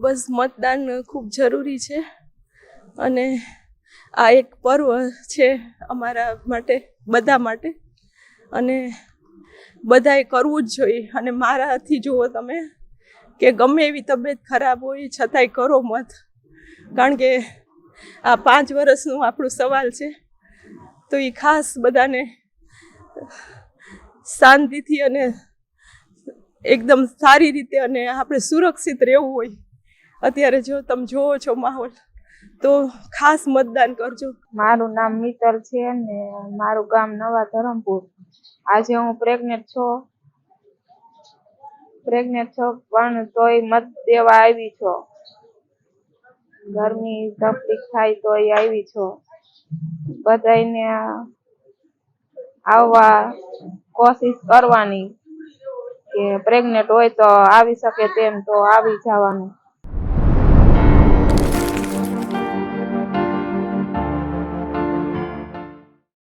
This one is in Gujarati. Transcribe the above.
બસ મતદાન ખૂબ જરૂરી છે અને આ એક પર્વ છે અમારા માટે, બધા માટે, અને બધાએ કરવું જ જોઈએ. અને મારાથી જુઓ તમે કે ગમે એવી તબિયત ખરાબ હોય છતાંય કરો મત, કારણ કે આ 5 વર્ષનું આપણું સવાલ છે. તો એ ખાસ બધાને શાંતિથી અને એકદમ સારી રીતે અને આપણે સુરક્ષિત રહેવું હોય. અત્યારે જો તમે જોવો છો માહોલ, તો ખાસ મતદાન કરજો. મારું નામ મિત્તલ છે ને મારું ગામ નવા ધરમપુર. આજે હું પ્રેગ્નેન્ટ છું પણ તોય મત દેવા આવી છો. ઘરની તકલીફ થાય તોય આવી છો. બધાને આવવા કોશિશ કરવાની કે પ્રેગ્નેન્ટ હોય તો આવી શકે તેમ તો આવી જવાનું.